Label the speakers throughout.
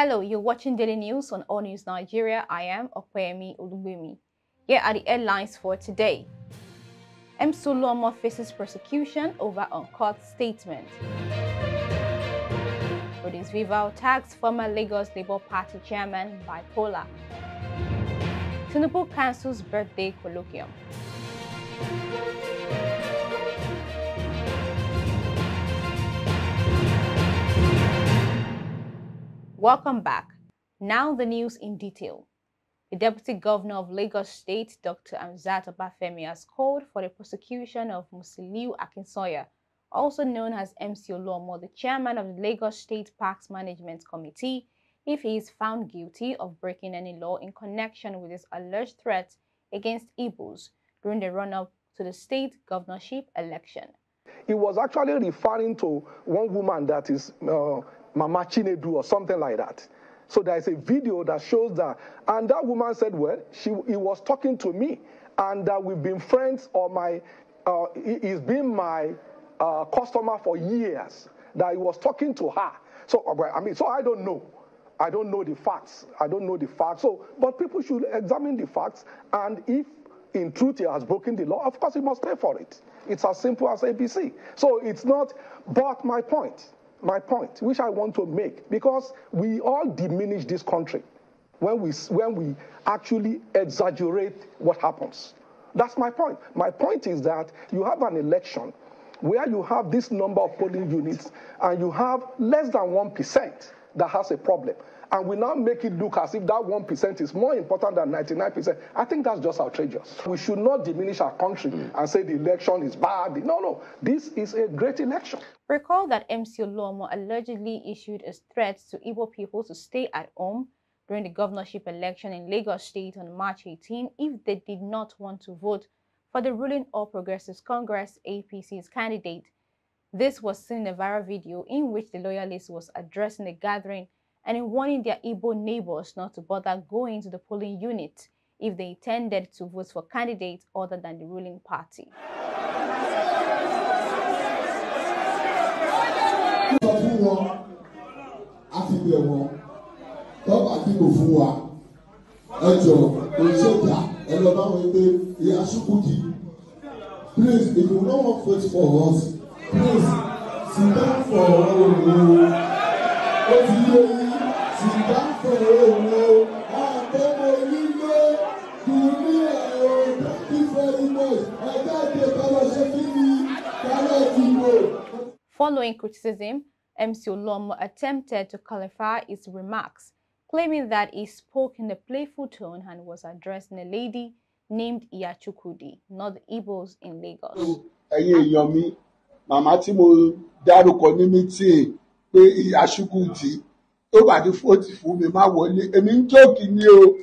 Speaker 1: Hello, you're watching Daily News on Allnews Nigeria. I am Opeyemi Olubemi. Here are the headlines for today. MC OLUOMO faces prosecution over UNCOUTH statement. RHODES-VIVOUR tags former Lagos Labour Party chairman BIPOLAR. Tinubu cancels birthday colloquium. Welcome back. Now the news in detail. The Deputy Governor of Lagos State, Dr. Hamzat Obafemi, has called for the prosecution of Musiliu Akinsoya, also known as MC OLUOMO, the chairman of the Lagos State Parks Management Committee, if he is found guilty of breaking any law in connection with his alleged threats against Igbos during the run-up to the state governorship election.
Speaker 2: He was actually referring to one woman that is Mama Chinedu or something like that. So there is a video that shows that, and that woman said, well, he was talking to me, and that we've been friends, or he's been my customer for years, that he was talking to her. So, so I don't know. I don't know the facts. I don't know the facts. So, but people should examine the facts, and if in truth he has broken the law, of course he must pay for it. It's as simple as ABC. So it's not, but my point, which I want to make, because we all diminish this country when we actually exaggerate what happens. That's my point. My point is that you have an election where you have this number of polling units and you have less than 1% that has a problem. And we now make it look as if that 1% is more important than 99%. I think that's just outrageous. We should not diminish our country and say the election is bad. No. This is a great election.
Speaker 1: Recall that MC OLUOMO allegedly issued a threat to Igbo people to stay at home during the governorship election in Lagos State on March 18 if they did not want to vote for the ruling All Progressives Congress APC's candidate. This was seen in a viral video in which the loyalist was addressing the gathering and in warning their Igbo neighbors not to bother going to the polling unit if they intended to vote for candidates other than the ruling party.
Speaker 3: Please, if you don't want to vote for us, please sit down for OLUOMO. Sit down for OLUOMO. Thank you very much.
Speaker 1: Following criticism, MC OLUOMO attempted to clarify his remarks, claiming that he spoke in a playful tone and was addressing a lady named Iyachukudi, not the Igbos in Lagos.
Speaker 3: Yomi, Mama Timo dárúkọ ní meeting pé Iyachukudi tó bá di vote fún mi má wọlé. Èmi ń jókì ni o.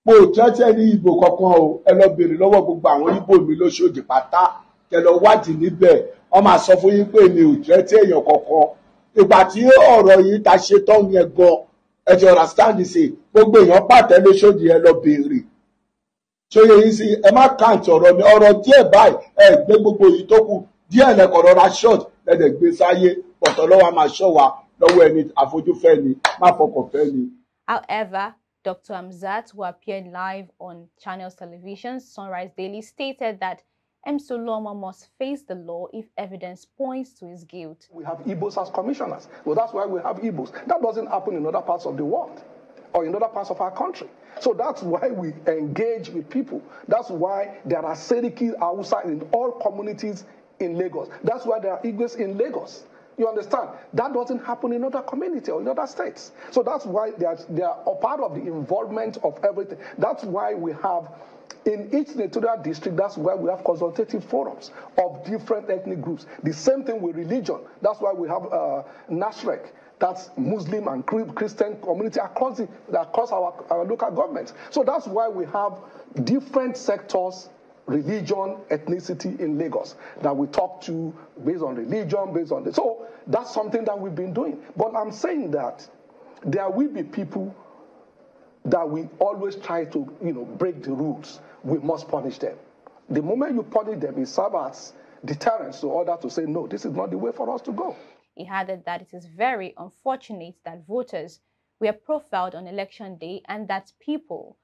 Speaker 3: Mo tẹ́tẹ́ ní Ìgbò kankan o. Ẹ lọ béèrè lọ́wọ́ gbogbo àwọn Ìgbò mi lóṣòdì pátá. Kẹ́ lọ wádìí níbẹ̀. Wọ́n máa sọ fún yín pé mi ò tẹ́tẹ́ èèyàn kankan. Ìgbà tí ọ̀rọ̀ yìí ta ṣe tán yẹn gan, ẹ ti understand ṣe gbogbo èèyàn pàtẹ́ lóṣòdì ẹ lọ béèrè. So yìí sí ẹ má kàǹtì ọ̀rọ̀ mi ọ̀rọ̀ díẹ̀ báyìí ẹ gbé gbogbo yìí tó kù díẹ̀ lẹ́kọ̀ọ́ rọra short lẹ́dẹ̀ gbé sáyé pọ̀tọ́ lọ́wọ́ máa ṣọ́ wa lọ́wọ́ ẹni àfojúfẹ́ ni má fọkàn fẹ́ ni.
Speaker 1: However, Dr. Hamzat, who appeared live on Channels Television Sunrise Daily, stated that MC OLUOMO must face the law if evidence points to his guilt.
Speaker 2: We have Igbos as commissioners. Well, that's why we have Igbos. That doesn't happen in other parts of the world or in other parts of our country. So that's why we engage with people. That's why there are Seriki outside in all communities in Lagos. That's why there are Igbos in Lagos. You understand? That doesn't happen in other communities or in other states. So that's why they are a part of the involvement of everything. That's why we have, in each senatorial district, that's why we have consultative forums of different ethnic groups. The same thing with religion. That's why we have NASREC. That's Muslim and Christian community across our local governments. So that's why we have different sectors, religion, ethnicity in Lagos that we talk to based on religion, based on this. So that's something that we've been doing. But I'm saying that there will be people that we always try to, break the rules. We must punish them. The moment you punish them, it serves as deterrence to others to say, no, this is not the way for us to go.
Speaker 1: He added that it is very unfortunate that voters were profiled on election day and that people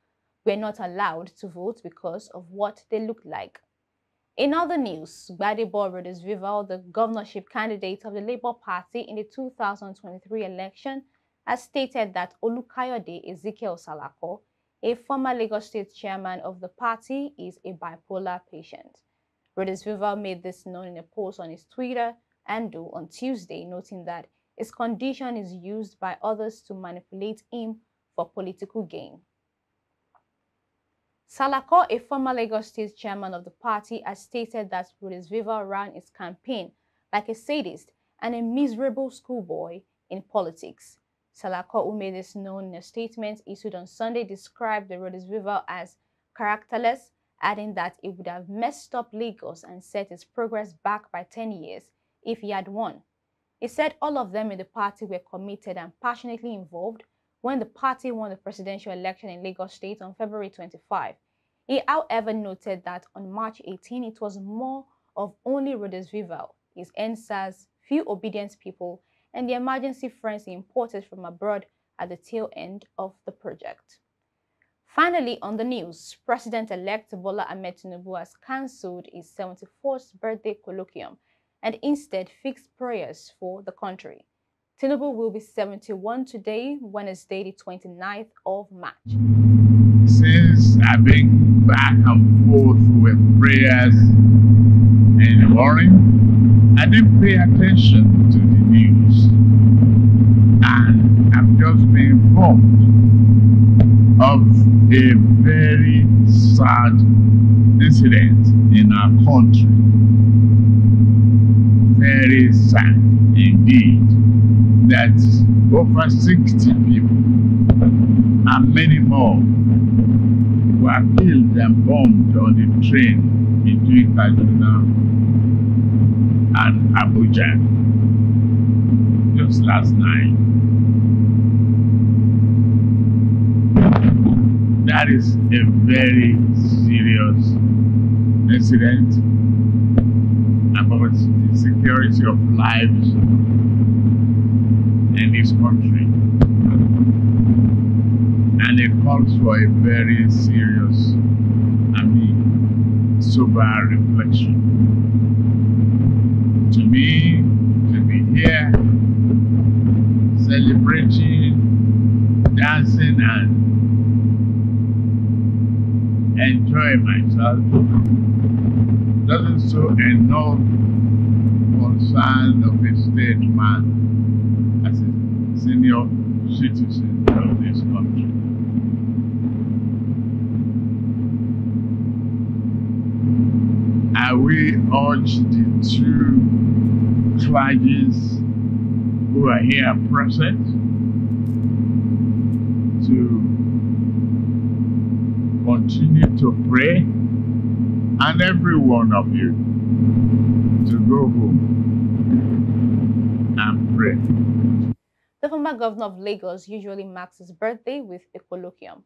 Speaker 1: were not allowed to vote because of what they looked like. In other news, RHODES-VIVOUR, the governorship candidate of the Labour Party in the 2023 election, has stated that Olukayode Ezekiel Salako, a former Lagos State chairman of the party, is a bipolar patient. RHODES-VIVOUR made this known in a post on his Twitter handle on Tuesday, noting that his condition is used by others to manipulate him for political gain. Salako, a former Lagos State chairman of the party, has stated that RHODES-VIVOUR ran its campaign like a sadist and a miserable schoolboy in politics. Salako, who made this known in a statement issued on Sunday, described the RHODES-VIVOUR as characterless, adding that it would have messed up Lagos and set its progress back by 10 years if he had won. He said all of them in the party were committed and passionately involved when the party won the presidential election in Lagos State on February 25. He, however, noted that on March 18, it was more of only RHODES-VIVOUR, his NSAS, few obedient people, and the emergency friends he imported from abroad at the tail end of the project. Finally, on the news, President-elect Bola Ahmed Tinubu has cancelled his 74th birthday colloquium and instead fixed prayers for the country. Tinubu will be 71 today, Wednesday, the 29th of March.
Speaker 4: Since I've been back and forth with prayers in the morning, I didn't pay attention to the news, and I've just been informed of a very sad incident in our country. Very sad indeed, that over 60 people and many more were killed and bombed on the train between Kaduna and Abuja just last night. That is a very serious incident about the security of lives in this country, and it calls for a very serious, sober reflection. To me, to be here celebrating, dancing, and enjoy myself doesn't show enough concern of a statesman as a senior citizen of this country. I will urge the two clergies who are here present to continue to pray, and every one of you to go home and pray.
Speaker 1: The former governor of Lagos usually marks his birthday with a colloquium.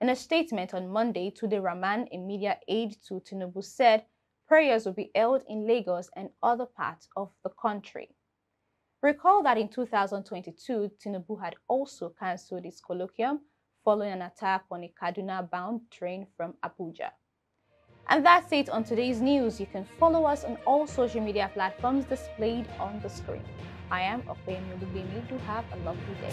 Speaker 1: In a statement on Monday, Tunde Rahman, a media aide to Tinubu, said prayers will be held in Lagos and other parts of the country. Recall that in 2022, Tinubu had also cancelled his colloquium following an attack on a Kaduna-bound train from Abuja. And that's it on today's news. You can follow us on all social media platforms displayed on the screen. I am Okoyemi Olubemi. Do have a lovely day.